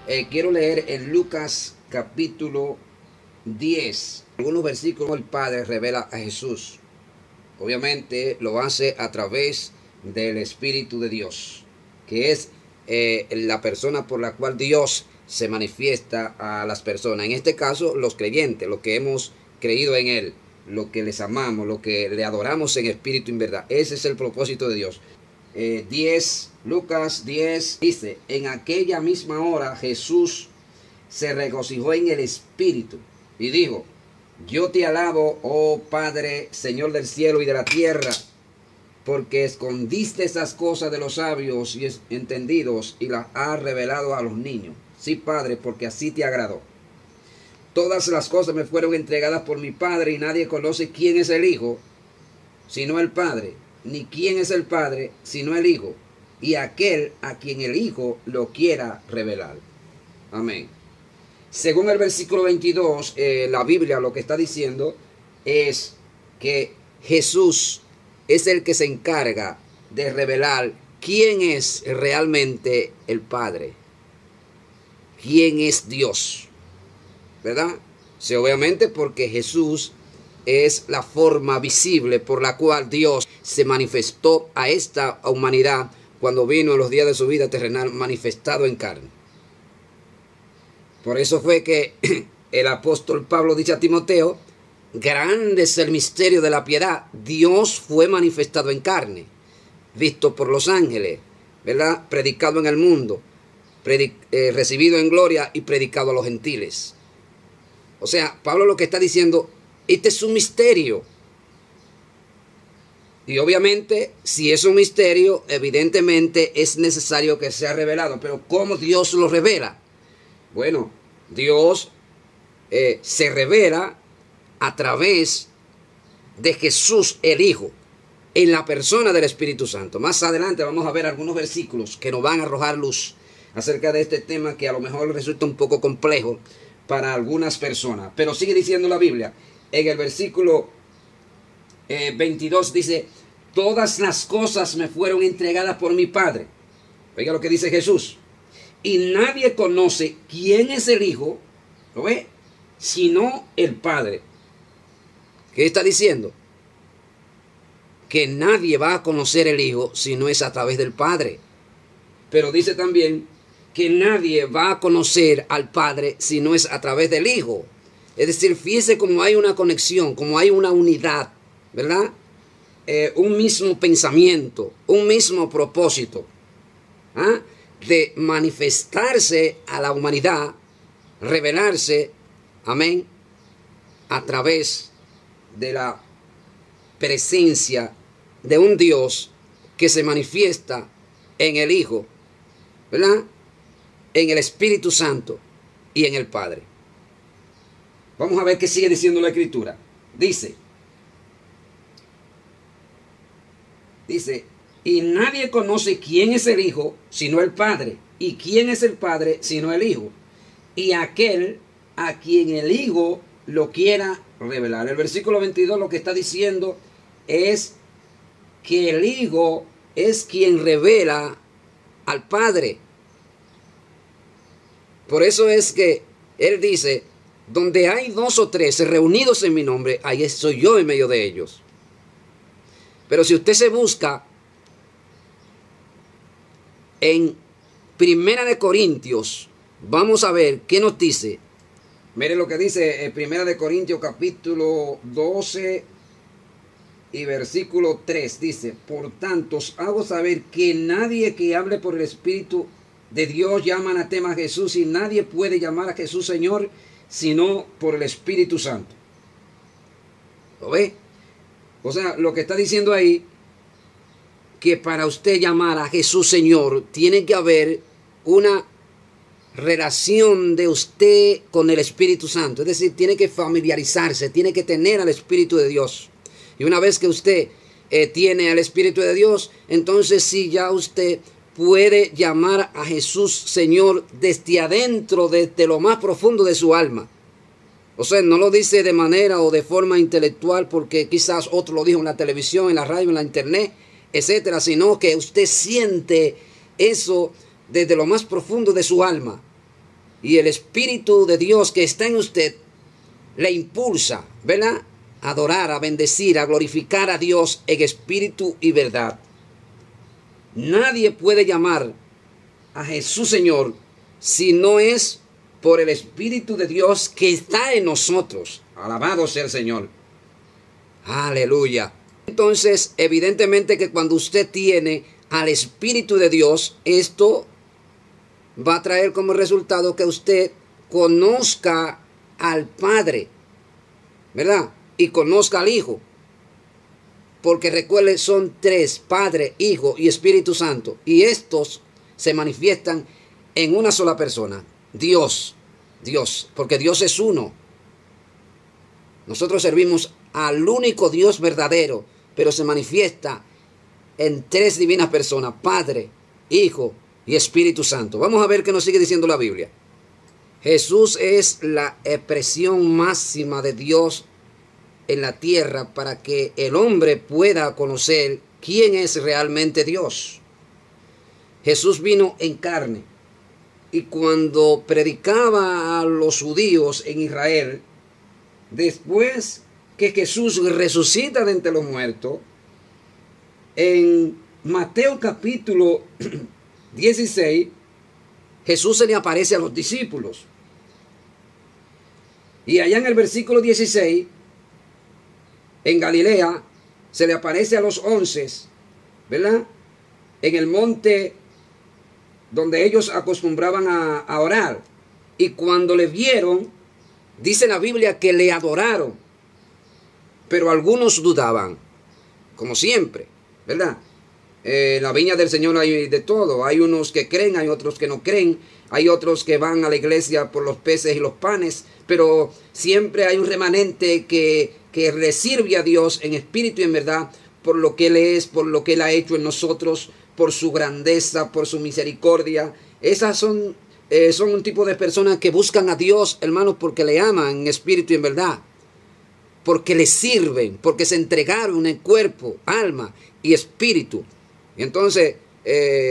Quiero leer en Lucas capítulo 10. Algunos versículos el Padre revela a Jesús. Obviamente lo hace a través del Espíritu de Dios, que es la persona por la cual Dios se manifiesta a las personas. En este caso, los creyentes, los que hemos creído en Él, los que les amamos, los que le adoramos en espíritu y en verdad. Ese es el propósito de Dios. Lucas 10 dice: en aquella misma hora Jesús se regocijó en el Espíritu y dijo: yo te alabo, oh Padre, Señor del cielo y de la tierra, porque escondiste esas cosas de los sabios y entendidos y las has revelado a los niños. Sí, Padre, porque así te agradó. Todas las cosas me fueron entregadas por mi Padre, y nadie conoce quién es el Hijo sino el Padre, ni quién es el Padre sino el Hijo, y aquel a quien el Hijo lo quiera revelar. Amén. Según el versículo 22, la Biblia lo que está diciendo es que Jesús es el que se encarga de revelar quién es realmente el Padre, quién es Dios, ¿verdad? Sí, obviamente porque Jesús es la forma visible por la cual Dios se manifestó a esta humanidad cuando vino en los días de su vida terrenal manifestado en carne. Por eso fue que el apóstol Pablo dice a Timoteo: grande es el misterio de la piedad. Dios fue manifestado en carne, visto por los ángeles, ¿verdad? Predicado en el mundo, recibido en gloria y predicado a los gentiles. O sea, Pablo lo que está diciendo: este es un misterio. Y obviamente, si es un misterio, evidentemente es necesario que sea revelado. Pero ¿cómo Dios lo revela? Bueno, Dios se revela a través de Jesús el Hijo, en la persona del Espíritu Santo. Más adelante vamos a ver algunos versículos que nos van a arrojar luz acerca de este tema, que a lo mejor resulta un poco complejo para algunas personas. Pero sigue diciendo la Biblia, en el versículo 22 dice: todas las cosas me fueron entregadas por mi Padre. Oiga lo que dice Jesús: y nadie conoce quién es el Hijo, ¿lo ve?, sino el Padre. ¿Qué está diciendo? Que nadie va a conocer el Hijo si no es a través del Padre. Pero dice también que nadie va a conocer al Padre si no es a través del Hijo. Es decir, fíjese cómo hay una conexión, cómo hay una unidad, ¿verdad? Un mismo pensamiento, un mismo propósito, ¿ah?, de manifestarse a la humanidad, revelarse, amén, a través de la presencia de un Dios que se manifiesta en el Hijo, ¿verdad?, en el Espíritu Santo y en el Padre. Vamos a ver qué sigue diciendo la Escritura. Dice, y nadie conoce quién es el Hijo sino el Padre, y quién es el Padre sino el Hijo, y aquel a quien el Hijo lo quiera revelar. El versículo 22 lo que está diciendo es que el Hijo es quien revela al Padre. Por eso es que Él dice: donde hay 2 o 3 reunidos en mi nombre, ahí soy yo en medio de ellos. Pero si usted se busca en Primera de Corintios, vamos a ver qué nos dice. Mire lo que dice en Primera de Corintios capítulo 12 y versículo 3. Dice: por tanto os hago saber que nadie que hable por el Espíritu de Dios llama anatema a Jesús, y nadie puede llamar a Jesús Señor sino por el Espíritu Santo. ¿Lo ve? O sea, lo que está diciendo ahí, que para usted llamar a Jesús Señor, tiene que haber una relación de usted con el Espíritu Santo. Es decir, tiene que familiarizarse, tiene que tener al Espíritu de Dios. Y una vez que usted tiene al Espíritu de Dios, entonces sí, ya usted puede llamar a Jesús Señor desde adentro, desde lo más profundo de su alma. O sea, no lo dice de manera o de forma intelectual porque quizás otro lo dijo en la televisión, en la radio, en la internet, etcétera, sino que usted siente eso desde lo más profundo de su alma. Y el Espíritu de Dios que está en usted le impulsa, ¿verdad?, a adorar, a bendecir, a glorificar a Dios en espíritu y verdad. Nadie puede llamar a Jesús Señor si no es por el Espíritu de Dios que está en nosotros. Alabado sea el Señor. Aleluya. Entonces, evidentemente que cuando usted tiene al Espíritu de Dios, esto va a traer como resultado que usted conozca al Padre, ¿verdad? Y conozca al Hijo. Porque recuerde, son tres: Padre, Hijo y Espíritu Santo. Y estos se manifiestan en una sola persona: Dios. Dios, porque Dios es uno. Nosotros servimos al único Dios verdadero, pero se manifiesta en tres divinas personas: Padre, Hijo y Espíritu Santo. Vamos a ver qué nos sigue diciendo la Biblia. Jesús es la expresión máxima de Dios en la tierra para que el hombre pueda conocer quién es realmente Dios. Jesús vino en carne, y cuando predicaba a los judíos en Israel, después que Jesús resucita de entre los muertos, en Mateo capítulo 16, Jesús se le aparece a los discípulos. Y allá en el versículo 16, en Galilea, se le aparece a los 11, ¿verdad?, en el monte donde ellos acostumbraban a orar. Y cuando le vieron, dice la Biblia que le adoraron, pero algunos dudaban, como siempre, ¿verdad? En la viña del Señor hay de todo. Hay unos que creen, hay otros que no creen, hay otros que van a la iglesia por los peces y los panes, pero siempre hay un remanente que le sirve a Dios en espíritu y en verdad, por lo que Él es, por lo que Él ha hecho en nosotros, por su grandeza, por su misericordia. Esas son un tipo de personas que buscan a Dios, hermanos, porque le aman en espíritu y en verdad, porque le sirven, porque se entregaron en cuerpo, alma y espíritu. Y entonces,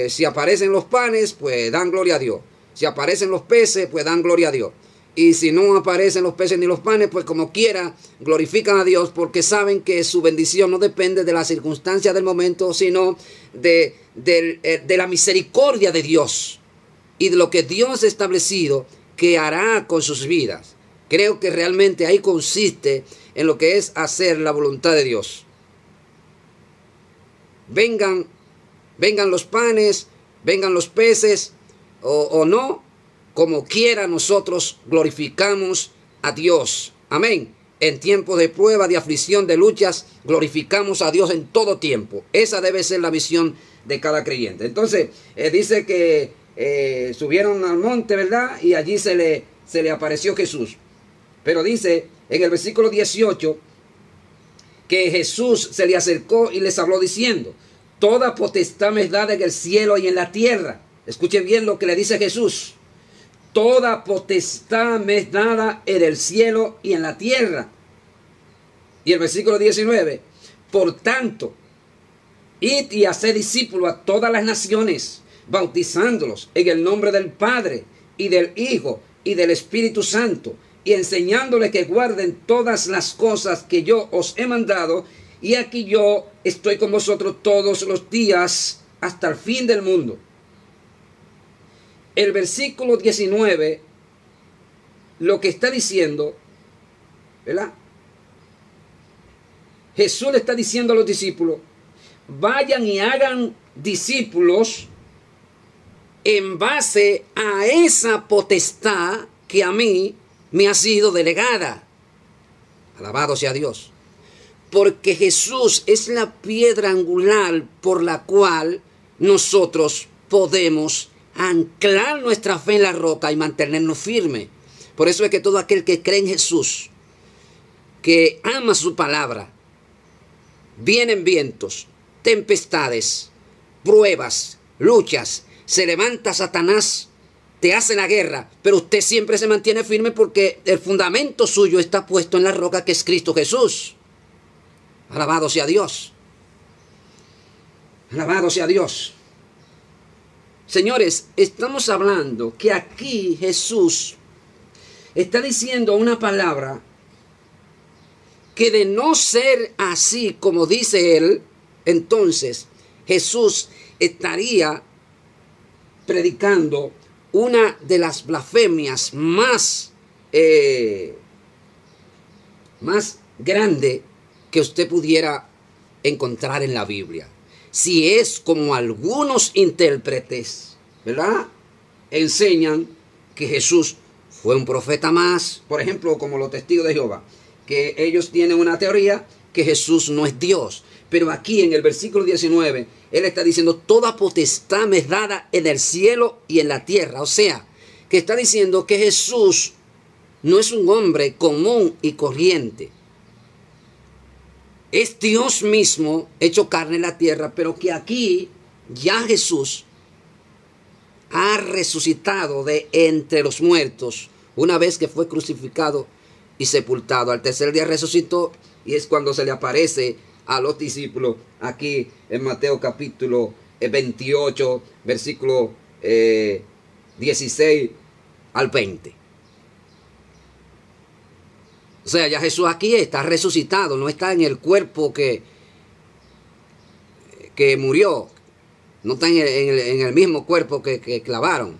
si aparecen los panes, pues dan gloria a Dios. Si aparecen los peces, pues dan gloria a Dios. Y si no aparecen los peces ni los panes, pues como quiera, glorifican a Dios, porque saben que su bendición no depende de las circunstancias del momento, sino de la misericordia de Dios y de lo que Dios ha establecido que hará con sus vidas. Creo que realmente ahí consiste en lo que es hacer la voluntad de Dios. Vengan los panes, vengan los peces o no, como quiera, nosotros glorificamos a Dios. Amén. En tiempo de prueba, de aflicción, de luchas, glorificamos a Dios en todo tiempo. Esa debe ser la visión de cada creyente. Entonces, dice que subieron al monte, ¿verdad? Y allí se le apareció Jesús. Pero dice en el versículo 18 que Jesús se le acercó y les habló diciendo: toda potestad me es dada en el cielo y en la tierra. Escuchen bien lo que le dice Jesús. Toda potestad me es dada en el cielo y en la tierra. Y el versículo 19. Por tanto, id y haced discípulos a todas las naciones, bautizándolos en el nombre del Padre y del Hijo y del Espíritu Santo, y enseñándoles que guarden todas las cosas que yo os he mandado. Y aquí yo estoy con vosotros todos los días hasta el fin del mundo. El versículo 19, lo que está diciendo, ¿verdad? Jesús le está diciendo a los discípulos: vayan y hagan discípulos en base a esa potestad que a mí me ha sido delegada. Alabado sea Dios. Porque Jesús es la piedra angular por la cual nosotros podemos anclar nuestra fe en la roca y mantenernos firmes. Por eso es que todo aquel que cree en Jesús, que ama su palabra, vienen vientos, tempestades, pruebas, luchas, se levanta Satanás, te hace la guerra, pero usted siempre se mantiene firme porque el fundamento suyo está puesto en la roca que es Cristo Jesús. Alabado sea Dios. Alabado sea Dios. Señores, estamos hablando que aquí Jesús está diciendo una palabra que de no ser así como dice él, entonces Jesús estaría predicando una de las blasfemias más grande que usted pudiera encontrar en la Biblia. Si es como algunos intérpretes, ¿verdad?, enseñan que Jesús fue un profeta más, por ejemplo, como los testigos de Jehová, que ellos tienen una teoría que Jesús no es Dios. Pero aquí en el versículo 19, Él está diciendo, toda potestad me es dada en el cielo y en la tierra. O sea, que está diciendo que Jesús no es un hombre común y corriente. Es Dios mismo hecho carne en la tierra, pero que aquí ya Jesús ha resucitado de entre los muertos una vez que fue crucificado y sepultado. Al tercer día resucitó, y es cuando se le aparece a los discípulos aquí en Mateo capítulo 28, versículo 16 al 20. O sea, ya Jesús aquí está resucitado, no está en el cuerpo que murió, no está en el mismo cuerpo que clavaron.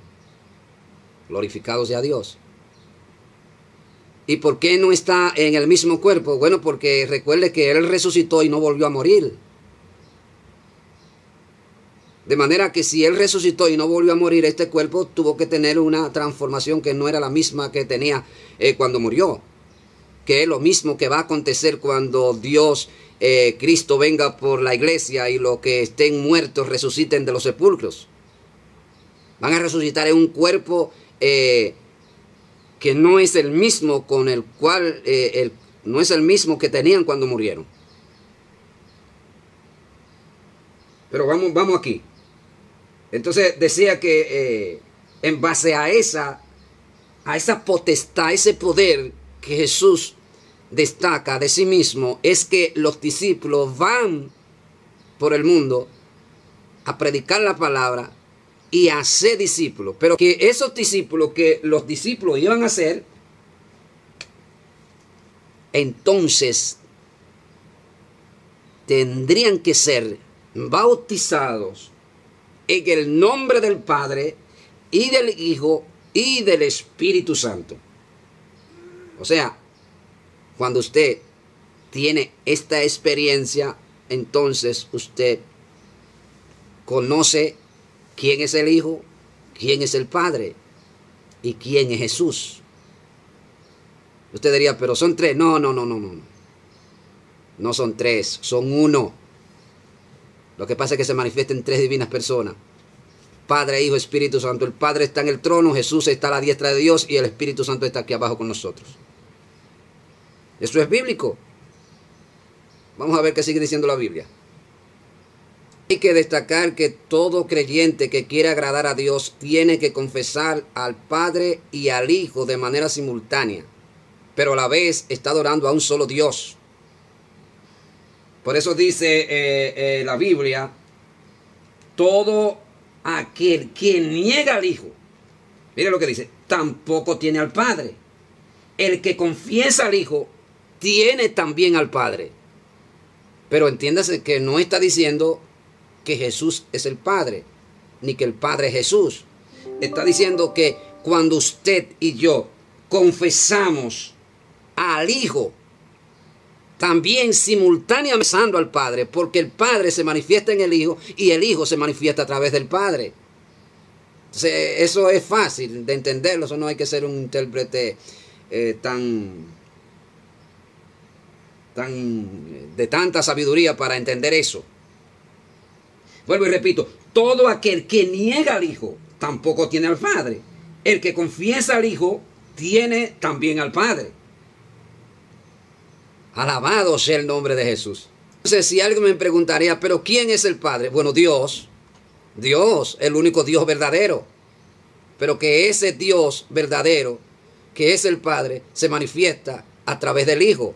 Glorificado sea Dios. ¿Y por qué no está en el mismo cuerpo? Bueno, porque recuerde que Él resucitó y no volvió a morir. De manera que si Él resucitó y no volvió a morir, este cuerpo tuvo que tener una transformación que no era la misma que tenía cuando murió. Que es lo mismo que va a acontecer cuando Dios, Cristo, venga por la iglesia y los que estén muertos resuciten de los sepulcros. Van a resucitar en un cuerpo que no es el mismo con el cual, no es el mismo que tenían cuando murieron. Pero vamos aquí. Entonces decía que en base a esa potestad, ese poder que Jesús destaca de sí mismo, es que los discípulos van por el mundo a predicar la palabra y a ser discípulos. Pero que esos discípulos que los discípulos iban a hacer, entonces tendrían que ser bautizados en el nombre del Padre y del Hijo y del Espíritu Santo. O sea, cuando usted tiene esta experiencia, entonces usted conoce quién es el Hijo, quién es el Padre y quién es Jesús. Usted diría, pero son tres. No. No son tres, son uno. Lo que pasa es que se manifiestan tres divinas personas. Padre, Hijo, Espíritu Santo. El Padre está en el trono, Jesús está a la diestra de Dios y el Espíritu Santo está aquí abajo con nosotros. Eso es bíblico. Vamos a ver qué sigue diciendo la Biblia. Hay que destacar que todo creyente que quiere agradar a Dios tiene que confesar al Padre y al Hijo de manera simultánea, pero a la vez está adorando a un solo Dios. Por eso dice la Biblia, todo aquel que niega al Hijo, mire lo que dice, tampoco tiene al Padre. El que confiesa al Hijo tiene también al Padre. Pero entiéndase que no está diciendo que Jesús es el Padre, ni que el Padre es Jesús. Está diciendo que cuando usted y yo confesamos al Hijo, también simultáneamente al Padre, porque el Padre se manifiesta en el Hijo y el Hijo se manifiesta a través del Padre. Entonces, eso es fácil de entenderlo, eso no hay que ser un intérprete de tanta sabiduría para entender eso. Vuelvo y repito, todo aquel que niega al Hijo tampoco tiene al Padre. El que confiesa al Hijo tiene también al Padre. Alabado sea el nombre de Jesús. Entonces, si alguien me preguntaría, ¿pero quién es el Padre? Bueno, Dios, el único Dios verdadero. Pero que ese Dios verdadero, que es el Padre, se manifiesta a través del Hijo.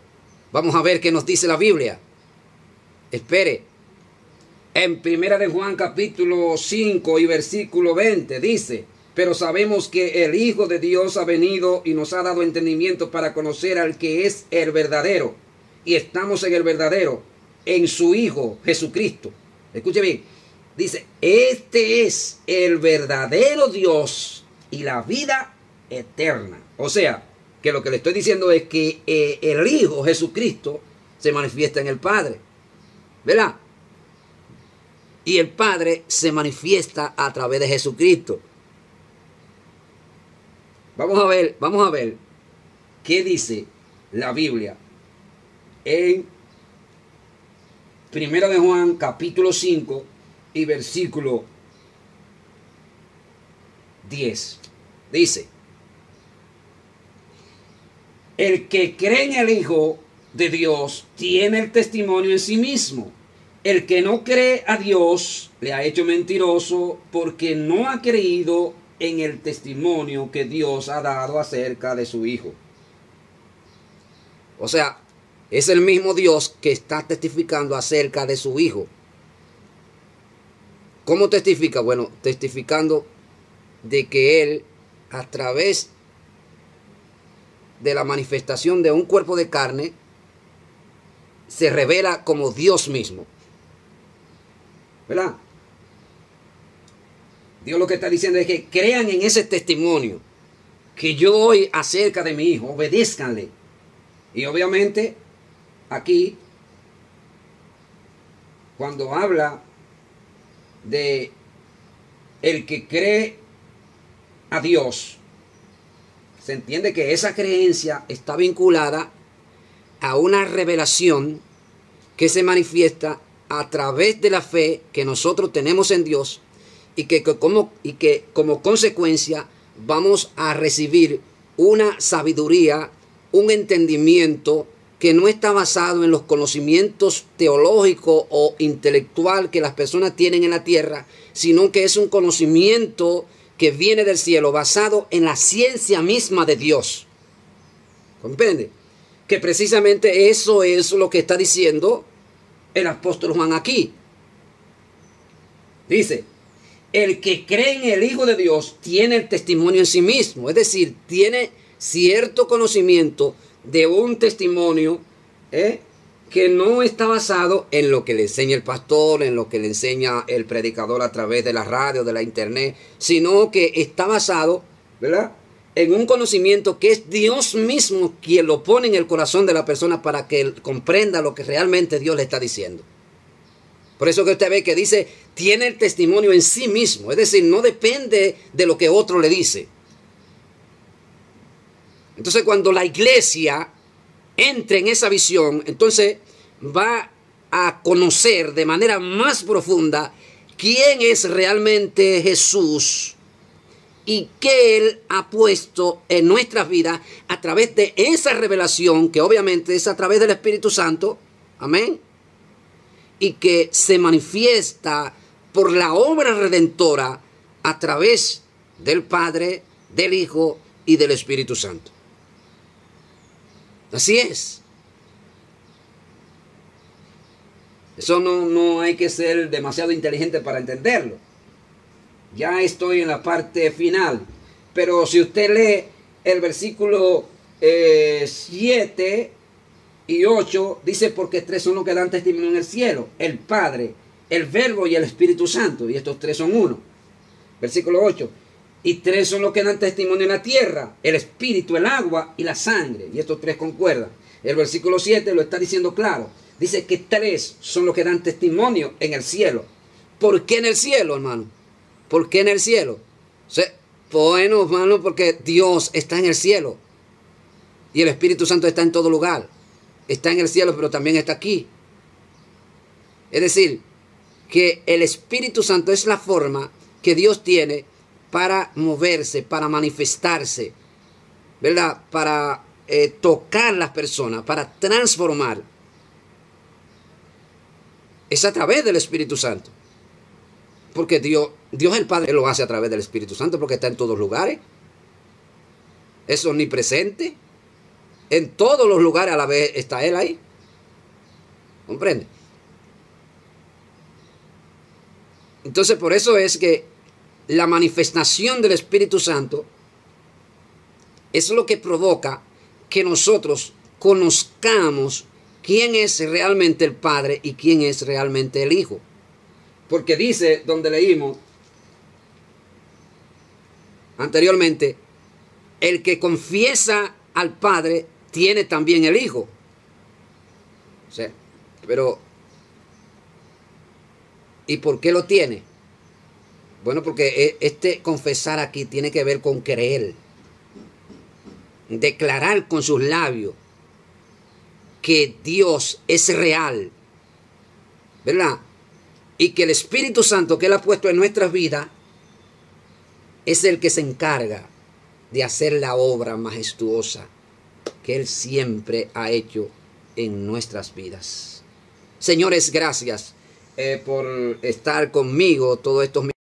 Vamos a ver qué nos dice la Biblia. Espere. En Primera de Juan capítulo 5 y versículo 20 dice: pero sabemos que el Hijo de Dios ha venido y nos ha dado entendimiento para conocer al que es el verdadero. Y estamos en el verdadero, en su Hijo Jesucristo. Escuche bien, dice: este es el verdadero Dios y la vida eterna. O sea, que lo que le estoy diciendo es que el Hijo Jesucristo se manifiesta en el Padre, ¿verdad? Y el Padre se manifiesta a través de Jesucristo. Vamos a ver qué dice la Biblia en Primera de Juan capítulo 5 y versículo 10. Dice: el que cree en el Hijo de Dios tiene el testimonio en sí mismo. El que no cree a Dios le ha hecho mentiroso, porque no ha creído en el testimonio que Dios ha dado acerca de su Hijo. O sea, es el mismo Dios que está testificando acerca de su Hijo. ¿Cómo testifica? Bueno, testificando de que Él, a través de la manifestación de un cuerpo de carne, se revela como Dios mismo, ¿verdad? Dios lo que está diciendo es que crean en ese testimonio que yo doy acerca de mi Hijo, obedézcanle. Y obviamente aquí, cuando habla de el que cree a Dios, se entiende que esa creencia está vinculada a una revelación que se manifiesta a través de la fe que nosotros tenemos en Dios, y que como consecuencia vamos a recibir una sabiduría, un entendimiento que no está basado en los conocimientos teológicos o intelectual que las personas tienen en la tierra, sino que es un conocimiento que viene del cielo, basado en la ciencia misma de Dios. ¿Comprende? Que precisamente eso es lo que está diciendo el apóstol Juan aquí. Dice: el que cree en el Hijo de Dios tiene el testimonio en sí mismo. Es decir, tiene cierto conocimiento de un testimonio que no está basado en lo que le enseña el pastor, en lo que le enseña el predicador a través de la radio, de la internet, sino que está basado, ¿verdad?, en un conocimiento que es Dios mismo quien lo pone en el corazón de la persona para que él comprenda lo que realmente Dios le está diciendo. Por eso que usted ve que dice, tiene el testimonio en sí mismo. Es decir, no depende de lo que otro le dice. Entonces, cuando la iglesia entre en esa visión, entonces va a conocer de manera más profunda quién es realmente Jesús y qué Él ha puesto en nuestras vidas a través de esa revelación, que obviamente es a través del Espíritu Santo. Amén. Y que se manifiesta por la obra redentora a través del Padre, del Hijo y del Espíritu Santo. Así es. Eso no hay que ser demasiado inteligente para entenderlo. Ya estoy en la parte final. Pero si usted lee el versículo 7 y 8, dice: porque tres son los que dan testimonio en el cielo: el Padre, el Verbo y el Espíritu Santo. Y estos tres son uno. Versículo 8: y tres son los que dan testimonio en la tierra: el Espíritu, el agua y la sangre. Y estos tres concuerdan. El versículo 7 lo está diciendo claro. Dice que tres son los que dan testimonio en el cielo. ¿Por qué en el cielo, hermano? ¿Por qué en el cielo? Bueno, hermano, porque Dios está en el cielo. Y el Espíritu Santo está en todo lugar. Está en el cielo, pero también está aquí. Es decir, que el Espíritu Santo es la forma que Dios tiene para moverse, para manifestarse, ¿verdad? Para tocar las personas, para transformar. Es a través del Espíritu Santo. Porque Dios el Padre lo hace a través del Espíritu Santo, porque está en todos lugares. Es omnipresente. En todos los lugares a la vez está Él ahí. ¿Comprende? Entonces por eso es que la manifestación del Espíritu Santo es lo que provoca que nosotros conozcamos quién es realmente el Padre y quién es realmente el Hijo. Porque dice, donde leímos anteriormente, el que confiesa al Padre tiene también el Hijo. O sea, pero ¿y por qué lo tiene? Bueno, porque este confesar aquí tiene que ver con creer, declarar con sus labios que Dios es real, ¿verdad? Y que el Espíritu Santo que Él ha puesto en nuestras vidas es el que se encarga de hacer la obra majestuosa que Él siempre ha hecho en nuestras vidas. Señores, gracias por estar conmigo todos estos